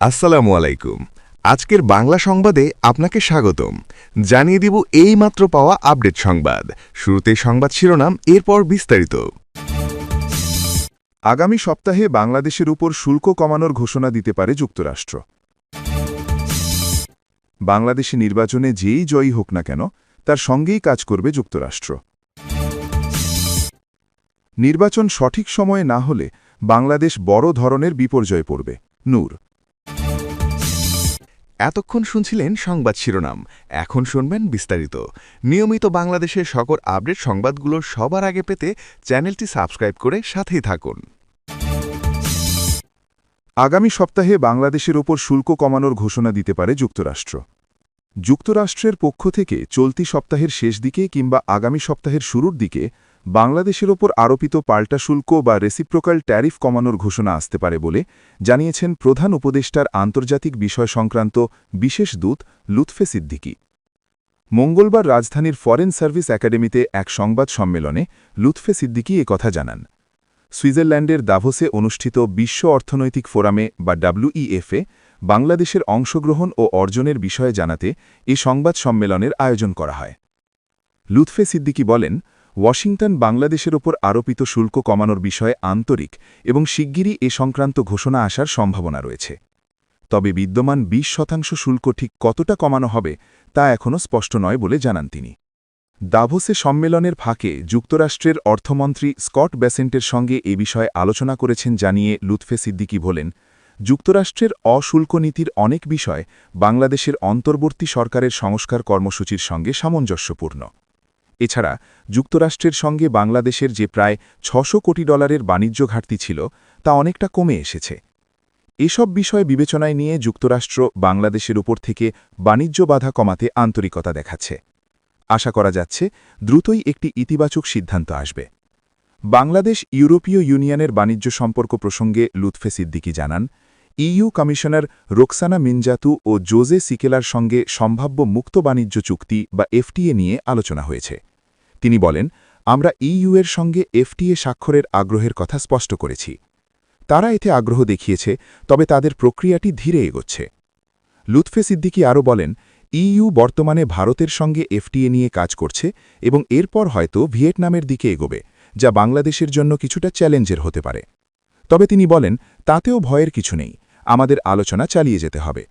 আসসালামু আলাইকুম। আজকের বাংলা সংবাদে আপনাকে স্বাগতম। জানিয়ে দিব এইমাত্র পাওয়া আপডেট সংবাদ। শুরুতে সংবাদ শিরোনাম, এরপর বিস্তারিত। আগামী সপ্তাহে বাংলাদেশের উপর শুল্ক কমানোর ঘোষণা দিতে পারে যুক্তরাষ্ট্র। বাংলাদেশে নির্বাচনে যেই জয়ী হোক না কেন, তার সঙ্গেই কাজ করবে যুক্তরাষ্ট্র। নির্বাচন সঠিক সময়ে না হলে বাংলাদেশ বড় ধরনের বিপর্যয়ে পড়বে। নূর। এতক্ষণ শুনছিলেন সংবাদ শিরোনাম, এখন শুনবেন বিস্তারিত। নিয়মিত বাংলাদেশের সকল আপডেট সংবাদগুলো সবার আগে পেতে চ্যানেলটি সাবস্ক্রাইব করে সাথেই থাকুন। আগামী সপ্তাহে বাংলাদেশের ওপর শুল্ক কমানোর ঘোষণা দিতে পারে যুক্তরাষ্ট্র। যুক্তরাষ্ট্রের পক্ষ থেকে চলতি সপ্তাহের শেষ দিকে কিংবা আগামী সপ্তাহের শুরুর দিকে বাংলাদেশের ওপর আরোপিত পাল্টা শুল্ক বা রেসিপ্রোকাল ট্যারিফ কমানোর ঘোষণা আসতে পারে বলে জানিয়েছেন প্রধান উপদেষ্টার আন্তর্জাতিক বিষয় সংক্রান্ত বিশেষ দূত লুৎফে সিদ্দিকী। মঙ্গলবার রাজধানীর ফরেন সার্ভিস একাডেমিতে এক সংবাদ সম্মেলনে লুৎফে সিদ্দিকী একথা জানান। সুইজারল্যান্ডের দাভোসে অনুষ্ঠিত বিশ্ব অর্থনৈতিক ফোরামে বা WEF-এ বাংলাদেশের অংশগ্রহণ ও অর্জনের বিষয়ে জানাতে এ সংবাদ সম্মেলনের আয়োজন করা হয়। লুৎফে সিদ্দিকী বলেন, ওয়াশিংটন বাংলাদেশের ওপর আরোপিত শুল্ক কমানোর বিষয়ে আন্তরিক এবং শিগগিরই এ সংক্রান্ত ঘোষণা আসার সম্ভাবনা রয়েছে। তবে বিদ্যমান 20% শুল্ক ঠিক কতটা কমানো হবে তা এখনও স্পষ্ট নয় বলে জানান তিনি। দাভোসে সম্মেলনের ফাঁকে যুক্তরাষ্ট্রের অর্থমন্ত্রী স্কট বেসেন্টের সঙ্গে এ বিষয়ে আলোচনা করেছেন জানিয়ে লুৎফে সিদ্দিকী বলেন, যুক্তরাষ্ট্রের অশুল্ক নীতির অনেক বিষয় বাংলাদেশের অন্তর্বর্তী সরকারের সংস্কার কর্মসূচির সঙ্গে সামঞ্জস্যপূর্ণ। এছাড়া যুক্তরাষ্ট্রের সঙ্গে বাংলাদেশের যে প্রায় $600 কোটি বাণিজ্য ঘাটতি ছিল তা অনেকটা কমে এসেছে। এসব বিষয় বিবেচনায় নিয়ে যুক্তরাষ্ট্র বাংলাদেশের উপর থেকে বাণিজ্য বাধা কমাতে আন্তরিকতা দেখাচ্ছে। আশা করা যাচ্ছে দ্রুতই একটি ইতিবাচক সিদ্ধান্ত আসবে। বাংলাদেশ ইউরোপীয় ইউনিয়নের বাণিজ্য সম্পর্ক প্রসঙ্গে লুৎফে সিদ্দিকী জানান, ইইউ কমিশনার রোকসানা মিনজাতু ও জোজে সিকেলার সঙ্গে সম্ভাব্য মুক্ত বাণিজ্য চুক্তি বা FTA নিয়ে আলোচনা হয়েছে। তিনি বলেন, আমরা ইইউ-এর সঙ্গে FTA স্বাক্ষরের আগ্রহের কথা স্পষ্ট করেছি। তারা এতে আগ্রহ দেখিয়েছে, তবে তাদের প্রক্রিয়াটি ধীরে এগোচ্ছে। লুৎফে সিদ্দিকী আরও বলেন, ইইউ বর্তমানে ভারতের সঙ্গে FTA নিয়ে কাজ করছে এবং এরপর হয়তো ভিয়েতনামের দিকে এগোবে, যা বাংলাদেশের জন্য কিছুটা চ্যালেঞ্জের হতে পারে। তবে তিনি বলেন, তাতেও ভয়ের কিছু নেই, আমাদের আলোচনা চালিয়ে যেতে হবে।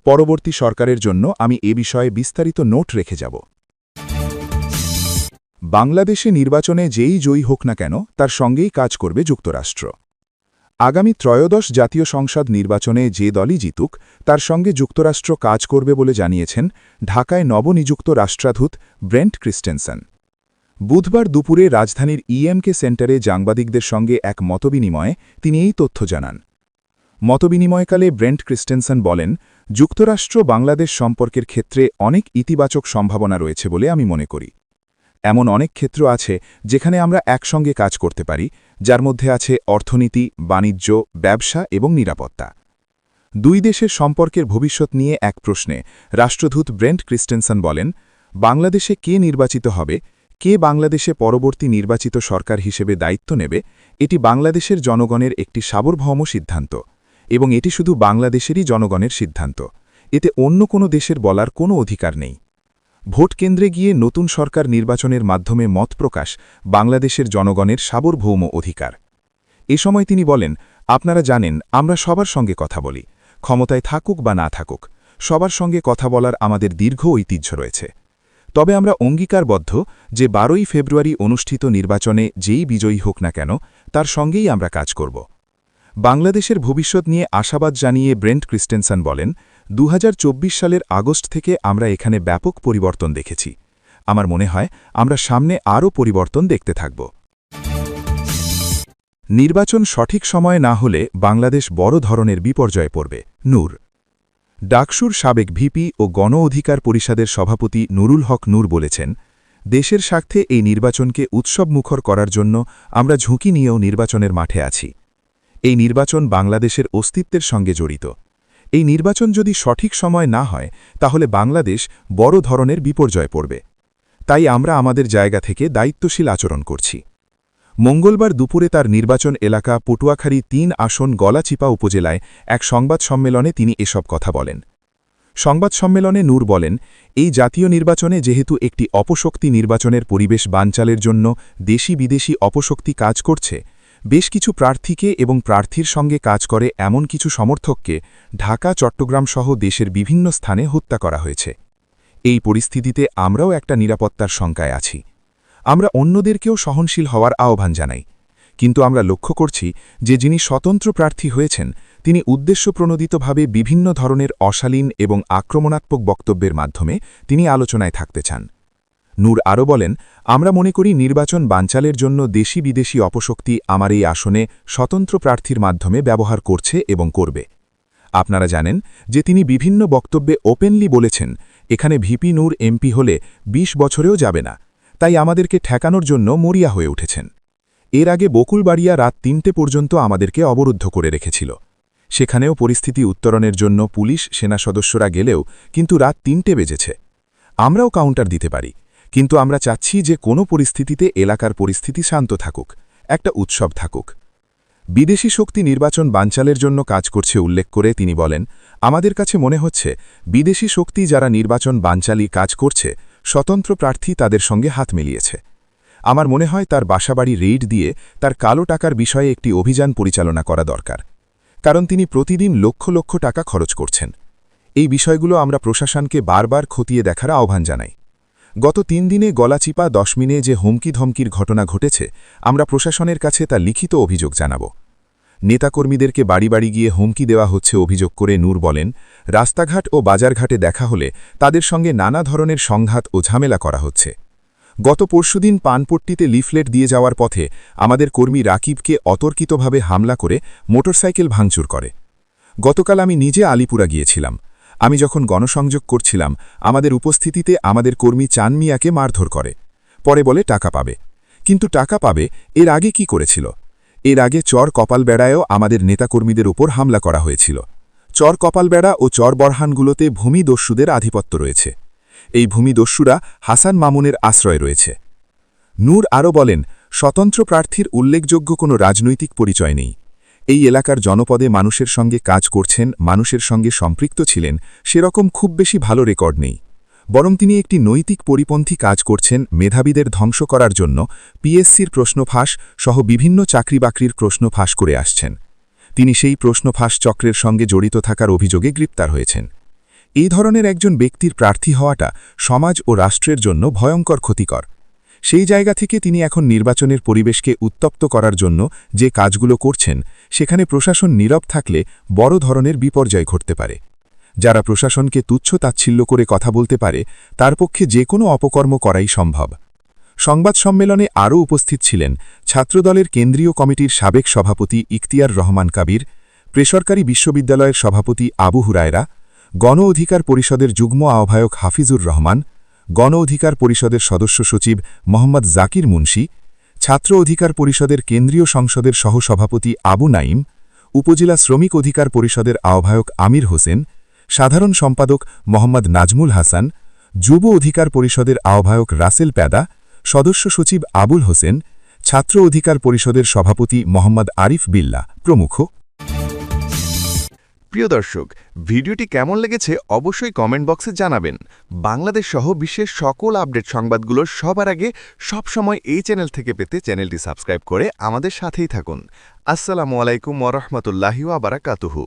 পরবর্তী সরকারের জন্য আমি এ বিষয়ে বিস্তারিত নোট রেখে যাব। বাংলাদেশে নির্বাচনে যেই জয়ী হোক না কেন, তার সঙ্গেই কাজ করবে যুক্তরাষ্ট্র। আগামী ত্রয়োদশ জাতীয় সংসদ নির্বাচনে যে দলই জিতুক, তার সঙ্গে যুক্তরাষ্ট্র কাজ করবে বলে জানিয়েছেন ঢাকায় নবনিযুক্ত রাষ্ট্রদূত ব্রেন্ট ক্রিস্টেনসন। বুধবার দুপুরে রাজধানীর EMK সেন্টারে সাংবাদিকদের সঙ্গে এক মতবিনিময়ে তিনি এই তথ্য জানান। মতবিনিময়কালে ব্রেন্ট ক্রিস্টেনসন বলেন, যুক্তরাষ্ট্র বাংলাদেশ সম্পর্কের ক্ষেত্রে অনেক ইতিবাচক সম্ভাবনা রয়েছে বলে আমি মনে করি। এমন অনেক ক্ষেত্র আছে যেখানে আমরা একসঙ্গে কাজ করতে পারি, যার মধ্যে আছে অর্থনীতি, বাণিজ্য, ব্যবসা এবং নিরাপত্তা। দুই দেশের সম্পর্কের ভবিষ্যৎ নিয়ে এক প্রশ্নে রাষ্ট্রদূত ব্রেন্ট ক্রিস্টেনসন বলেন, বাংলাদেশে কে নির্বাচিত হবে, কে বাংলাদেশে পরবর্তী নির্বাচিত সরকার হিসেবে দায়িত্ব নেবে, এটি বাংলাদেশের জনগণের একটি সার্বভৌম সিদ্ধান্ত এবং এটি শুধু বাংলাদেশেরই জনগণের সিদ্ধান্ত। এতে অন্য কোনো দেশের বলার কোনো অধিকার নেই। ভোট কেন্দ্রে গিয়ে নতুন সরকার নির্বাচনের মাধ্যমে মত প্রকাশ বাংলাদেশের জনগণের সার্বভৌম অধিকার। এ সময় তিনি বলেন, আপনারা জানেন আমরা সবার সঙ্গে কথা বলি, ক্ষমতায় থাকুক বা না থাকুক, সবার সঙ্গে কথা বলার আমাদের দীর্ঘ ঐতিহ্য রয়েছে। তবে আমরা অঙ্গীকারবদ্ধ যে 12ই ফেব্রুয়ারি অনুষ্ঠিত নির্বাচনে যেই বিজয়ী হোক না কেন, তার সঙ্গেই আমরা কাজ করব। বাংলাদেশের ভবিষ্যৎ নিয়ে আশাবাদ জানিয়ে ব্রেন্ট ক্রিস্টেনসন বলেন, 2024 সালের আগস্ট থেকে আমরা এখানে ব্যাপক পরিবর্তন দেখেছি। আমার মনে হয় আমরা সামনে আরও পরিবর্তন দেখতে থাকব। নির্বাচন সঠিক সময়ে না হলে বাংলাদেশ বড় ধরনের বিপর্যয়ে পড়বে। নূর। ডাকসুর সাবেক ভিপি ও গণ অধিকার পরিষদের সভাপতি নুরুল হক নূর বলেছেন, দেশের স্বার্থে এই নির্বাচনকে উৎসবমুখর করার জন্য আমরা ঝুঁকি নিয়েও নির্বাচনের মাঠে আছি। এই নির্বাচন বাংলাদেশের অস্তিত্বের সঙ্গে জড়িত। এই নির্বাচন যদি সঠিক সময় না হয়, তাহলে বাংলাদেশ বড় ধরনের বিপর্যয়ে পড়বে। তাই আমরা আমাদের জায়গা থেকে দায়িত্বশীল আচরণ করছি। মঙ্গলবার দুপুরে তার নির্বাচন এলাকা পটুয়াখালী ৩ আসন গলাচিপা উপজেলায় এক সংবাদ সম্মেলনে তিনি এসব কথা বলেন। সংবাদ সম্মেলনে নূর বলেন, এই জাতীয় নির্বাচনে যেহেতু একটি অপশক্তি নির্বাচনের পরিবেশ বানচালের জন্য দেশি বিদেশি অপশক্তি কাজ করছে, বেশ কিছু প্রার্থীকে এবং প্রার্থীর সঙ্গে কাজ করে এমন কিছু সমর্থককে ঢাকা চট্টগ্রাম সহ দেশের বিভিন্ন স্থানে হত্যা করা হয়েছে। এই পরিস্থিতিতে আমরাও একটা নিরাপত্তার শঙ্কায় আছি। আমরা অন্যদেরকেও সহনশীল হওয়ার আহ্বান জানাই, কিন্তু আমরা লক্ষ্য করছি যে যিনি স্বতন্ত্র প্রার্থী হয়েছেন তিনি উদ্দেশ্যপ্রণোদিতভাবে বিভিন্ন ধরনের অশালীন এবং আক্রমণাত্মক বক্তব্যের মাধ্যমে তিনি আলোচনায় থাকতে চান। নূর আরও বলেন, আমরা মনে করি নির্বাচন বানচালের জন্য দেশি বিদেশি অপশক্তি আমার এই আসনে স্বতন্ত্র প্রার্থীর মাধ্যমে ব্যবহার করছে এবং করবে। আপনারা জানেন যে তিনি বিভিন্ন বক্তব্যে ওপেনলি বলেছেন, এখানে ভিপি নূর এমপি হলে ২০ বছরেও যাবে না, তাই আমাদেরকে ঠেকানোর জন্য মরিয়া হয়ে উঠেছেন। এর আগে বকুলবাড়িয়া রাত ৩টে পর্যন্ত আমাদেরকে অবরুদ্ধ করে রেখেছিল। সেখানেও পরিস্থিতি উত্তরণের জন্য পুলিশ সেনা সদস্যরা গেলেও কিন্তু রাত ৩টে বেজেছে। আমরাও কাউন্টার দিতে পারি, কিন্তু আমরা চাচ্ছি যে কোনো পরিস্থিতিতে এলাকার পরিস্থিতি শান্ত থাকুক, একটা উৎসব থাকুক। বিদেশি শক্তি নির্বাচন বানচালের জন্য কাজ করছে উল্লেখ করে তিনি বলেন, আমাদের কাছে মনে হচ্ছে বিদেশি শক্তি যারা নির্বাচন বানচালি কাজ করছে, স্বতন্ত্র প্রার্থী তাদের সঙ্গে হাত মিলিয়েছে। আমার মনে হয় তার বাসাবাড়ি রেইড দিয়ে তার কালো টাকার বিষয়ে একটি অভিযান পরিচালনা করা দরকার, কারণ তিনি প্রতিদিন লক্ষ লক্ষ টাকা খরচ করছেন। এই বিষয়গুলো আমরা প্রশাসনকে বারবার খতিয়ে দেখার আহ্বান জানাই। গত ৩ দিনে গলাচিপা ১০ মিনে যে হুমকি ধমকির ঘটনা ঘটেছে, আমরা প্রশাসনের কাছে তা লিখিত অভিযোগ জানাব। নেতাকর্মীদেরকে বাড়ি বাড়ি গিয়ে হুমকি দেওয়া হচ্ছে অভিযোগ করে নূর বলেন, রাস্তাঘাট ও বাজারঘাটে দেখা হলে তাদের সঙ্গে নানা ধরনের সংঘাত ও ঝামেলা করা হচ্ছে। গত পরশুদিন পানপট্টিতে লিফলেট দিয়ে যাওয়ার পথে আমাদের কর্মী রাকিবকে অতর্কিতভাবে হামলা করে মোটরসাইকেল ভাঙচুর করে। গতকাল আমি নিজে আলিপুরা গিয়েছিলাম। আমি যখন গণসংযোগ করছিলাম, আমাদের উপস্থিতিতে আমাদের কর্মী চান মিয়াকে মারধর করে, পরে বলে টাকা পাবে। কিন্তু টাকা পাবে এর আগে কি করেছিল? এর আগে চর কপালবেড়ায়ও আমাদের নেতাকর্মীদের উপর হামলা করা হয়েছিল। চর কপালবেড়া ও চর বরহানগুলোতে ভূমিদস্যুদের আধিপত্য রয়েছে। এই ভূমিদস্যুরা হাসান মামুনের আশ্রয় রয়েছে। নূর আরও বলেন, স্বতন্ত্র প্রার্থীর উল্লেখযোগ্য কোনো রাজনৈতিক পরিচয় নেই। এই এলাকার জনপদে মানুষের সঙ্গে কাজ করছেন, মানুষের সঙ্গে সম্পৃক্ত ছিলেন, সেরকম খুব বেশি ভালো রেকর্ড নেই। বরং তিনি একটি নৈতিক পরিপন্থী কাজ করছেন মেধাবীদের ধ্বংস করার জন্য। পিএসসির প্রশ্ন ফাঁস সহ বিভিন্ন চাকরি বাকরির প্রশ্ন ফাঁস করে আসছেন। তিনি সেই প্রশ্ন ফাঁস চক্রের সঙ্গে জড়িত থাকার অভিযোগে গ্রেপ্তার হয়েছেন। এই ধরনের একজন ব্যক্তির প্রার্থী হওয়াটা সমাজ ও রাষ্ট্রের জন্য ভয়ঙ্কর ক্ষতিকর। সেই জায়গা থেকে তিনি এখন নির্বাচনের পরিবেশকে উত্তপ্ত করার জন্য যে কাজগুলো করছেন, সেখানে প্রশাসন নীরব থাকলে বড় ধরনের বিপর্যয় ঘটতে পারে। যারা প্রশাসনকে তুচ্ছ তাচ্ছিল্য করে কথা বলতে পারে, তার পক্ষে যে কোনো অপকর্ম করাই সম্ভব। সংবাদ সম্মেলনে আরও উপস্থিত ছিলেন ছাত্রদলের কেন্দ্রীয় কমিটির সাবেক সভাপতি ইখতিয়ার রহমান কাবির, বেসরকারি বিশ্ববিদ্যালয়ের সভাপতি আবু হুরায়রা, গণ অধিকার পরিষদের যুগ্ম আহ্বায়ক হাফিজুর রহমান, গণ অধিকার পরিষদের সদস্য সচিব মোহাম্মদ জাকির মুন্সি, ছাত্র অধিকার পরিষদের কেন্দ্রীয় সংসদের সহসভাপতি আবু নাইম, উপজেলা শ্রমিক অধিকার পরিষদের আহ্বায়ক আমির হোসেন, সাধারণ সম্পাদক মোহাম্মদ নাজমুল হাসান, যুব অধিকার পরিষদের আহ্বায়ক রাসেল প্যাদা, সদস্য সচিব আবুল হোসেন, ছাত্র অধিকার পরিষদের সভাপতি মোহাম্মদ আরিফ বিল্লা প্রমুখ। প্রিয় দর্শক, ভিডিওটি কেমন লেগেছে অবশ্যই কমেন্ট বক্সে জানাবেন। বাংলাদেশ সহ বিশ্বের সকল আপডেট সংবাদগুলো সবার আগে সবসময় এই চ্যানেল থেকে পেতে চ্যানেলটি সাবস্ক্রাইব করে আমাদের সাথেই থাকুন। আসসালামু আলাইকুম ওয়া রাহমাতুল্লাহি ওয়া বারাকাতুহু।